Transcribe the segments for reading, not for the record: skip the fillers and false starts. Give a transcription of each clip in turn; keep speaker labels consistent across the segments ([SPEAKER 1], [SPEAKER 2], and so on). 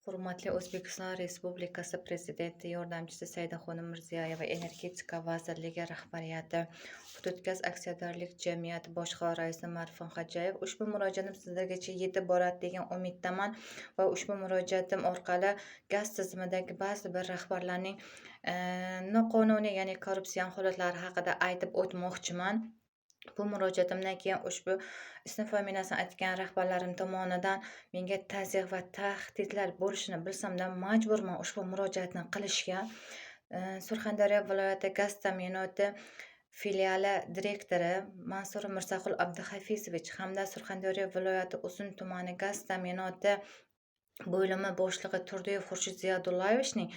[SPEAKER 1] Hurmatli O'zbekiston Respublikasi Prezidenti yordamchisi Saidaxonim Mirziyoyeva, Energetika vazirligi rahbariyati, Hududgaz aksiyadorlik jamiyati boshqa raisi Marfon Xo'jayev, ushbu murojaatim sizlargacha yetib boradi degan umiddaman va ushbu murojaatim orqali gaz tizimidagi ba'zi bir rahbarlarning noqonuniy, ya'ni korrupsion holatlari haqida aytib o'tmoqchiman. Bu murojaatimdan keyin ushbu ism familiyasini aytgan rahbarlarim tomonidan menga tazyiq va tahdidlar bo'lishini bilsamda majburman ushbu murojaatni qilishga. Surxondaryo viloyati gaz ta'minoti filiali direktori Mansur Mirzaqul Abduhafizovich hamda Surxondaryo viloyati Uzun tumani gaz ta'minoti bo'limi boshlig'i Turdiyev Xurshid Ziyodullayevichning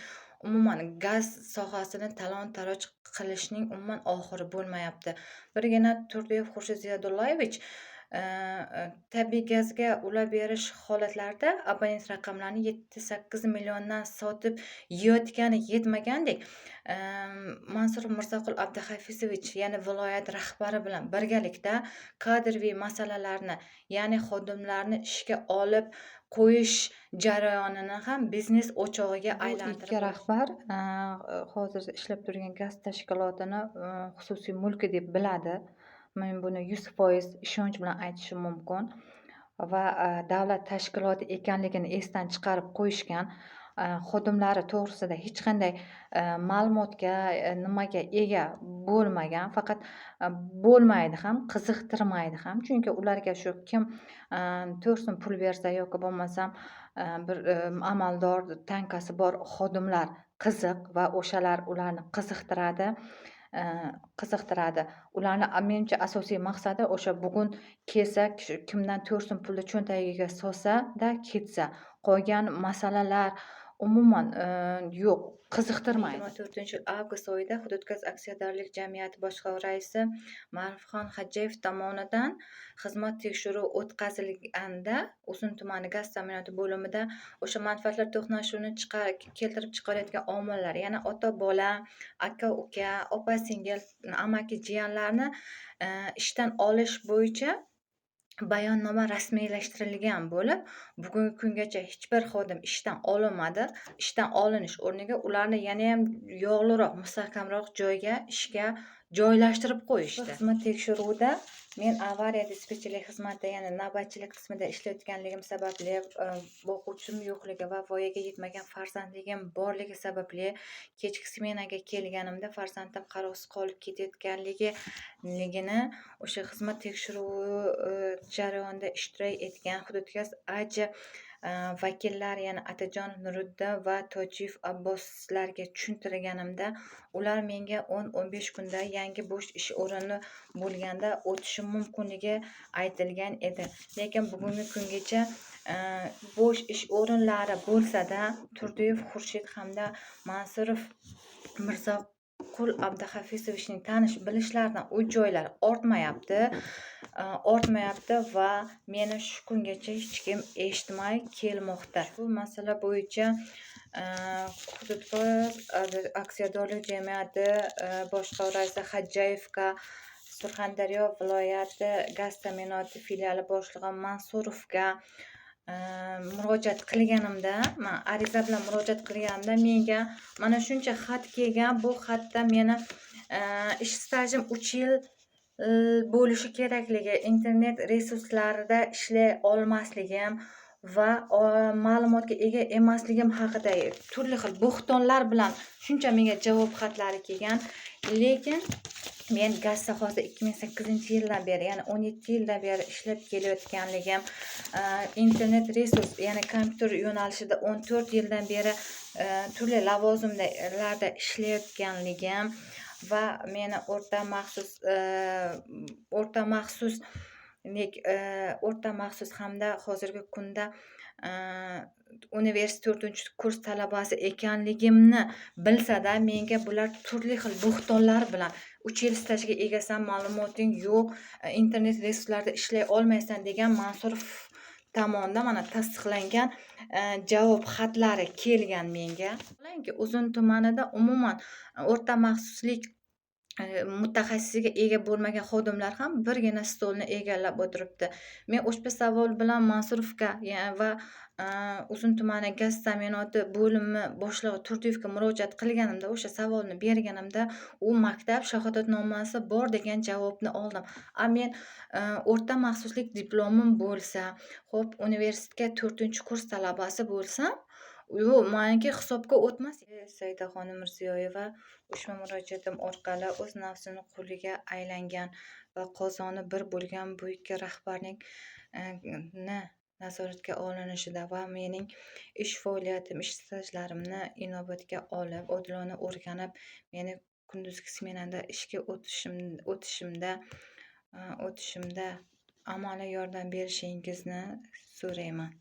[SPEAKER 1] umuman gaz sohasini talon-taroj qilishning umuman oxiri bo'lmayapti. Birgina Turdiyev Xurshid Ziyodullayevich tabiiy gazga ulab berish holatlarida abonent raqamlarini 7-8 milliondan sotib yeyotgani yetmagandek, Mansur Mirzaqul Abduhafizovich ya'ni viloyat rahbari bilan birgalikda kadrviy masalalarni, ya'ni xodimlarni ishga olib qo'yish jarayonini ham biznes o'chog'iga aylantirib, ikki rahbar hozir ishlab turgan gaz tashkilotini xususiy mulki deb biladi. Men buni 100% ishonch bilan aytishim mumkin va davlat tashkiloti ekanligini esdan chiqarib qo'yishgan. Xodimlari to'g'risida hech qanday ma'lumotga, nimaga ega bo'lmagan, faqat bo'lmaydi ham, qiziqtirmaydi ham. Chunki ularga shu kim 4 so'm pul bersa yoki bo'lmasam bir amaldor tankasi bor xodimlar qiziq va o'shalar ularni qiziqtiradi. Ularni menimcha asosiy maqsadi o'sha bugun kelsa, kimdan 4 so'm pulni cho'ntagiga solsa-da ketsa. Qolgan masalalar umuman yo'q, qiziqtirmaydi. 24-avgust oyida Hududgaz aksiyadorlik jamiyati boshqa raisi Marfon Xo'jayev tomonidan xizmat tekshiruvi o'tkazilganda Uzun tumani gaz ta'minoti bo'limida o'sha manfaatlar to'qnashuvini keltirib chiqarayotgan omillar, ya'ni ota-bola, aka-uka, opa-singil, amaki-jiyanlarni ishdan olish bo'yicha bayonnoma rasmiylashtirilgan bo'lib, bugungi kungacha hech bir xodim ishdan olinmadi. Ishdan olinish o'rniga ularni yanayam yog'liroq, mustahkamroq joyga ishga joylashtirib qo'yishdi. Xizmat tekshiruvida men avariya dispetcherlik xizmatida, ya'ni navbatchilik qismida ishlayotganligim sababli, o'quvchim yo'qligi va voyaga yetmagan farzandligim borligi sababli kechki smenaga kelganimda farzandim qarovsiz qolib ketayotganligini o'sha xizmat tekshiruvi jarayonida ishtirok etgan Hududgaz AJ vakillari, ya'ni Atajon Nuriddin va Tojiyev Abboslarga tushuntirganimda, ular menga 10-15 kunda yangi bo'sh ish o'rni bo'lganda o'tishi mumkinligi aytilgan edi. Lekin bugungi kungacha bo'sh ish o'rinlari bo'lsa-da, Turdiyev Xurshid hamda Mansurov Mirzaqul Abduhafizovichning tanish bilishlaridan u joylar ortmayapti va meni shu kungacha hech kim eshitmay kelmoqda. Bu masala bo'yicha Hududgaz aksiyadorlik jamiyati boshqa raisi Xo'jayevga, Surxondaryo viloyati gaz ta'minoti filiali boshlig'i Mansurovga murojaat qilganimda, men ariza bilan murojaat qilganimda menga mana shuncha xat kelgan. Bu xatda meni ish stajim 3 yil bo'lishi kerakligi, internet resurslarida ishlay olmasligim va ma'lumotga ega emasligim haqida turli xil bo'xtonlar bilan shuncha menga javob xatlari kelgan. Lekin men gaz sohasida 2008-yildan beri, ya'ni 17 yildan beri ishlab kelayotganligim, internet resurs, ya'ni kompyuter yo'nalishida 14 yildan beri turli lavozimlarda ishlayotganligim va meni o'rta maxsus hamda hozirgi kunda universitet 4-kurs talabasi ekanligimni bilsa-da, menga bular turli xil bo'xtonlar bilan 3 yil stajga egasan, ma'lumoting yo'q, internet resurslarida ishlay olmaysan degan Mansurov tomonidan mana tasdiqlangan javob xatlari kelgan menga. Uzun tumanida umuman o'rta maxsuslik mutaxassisga ega bo'lmagan xodimlar ham birgina stolni egallab o'tiribdi. Men ushbu savol bilan Mansurovga va Uzun tumani gaz ta'minoti bo'limi boshlig'i Turdiyevga murojaat qilganimda, o'sha savolni berganimda, u maktab shahodatnomasi bor degan javobni oldim. Men o'rta maxsuslik diplomim bo'lsa, xo'p, universitetga 4-kurs talabasi bo'lsam, yo'q, maniki hisobga o'tmas. Saidaxonim Mirziyoyeva ushbu murojaatim orqali o'z nafsini quliga aylangan va qozoni bir bo'lgan buyuk rahbarning nazoratga olinishida va mening ish faoliyatim, ish stajlarimni inobatga olib, odilona o'rganib, meni kunduzgi smenada ishga o'tishimda amaliy yordam berishingizni so'rayman.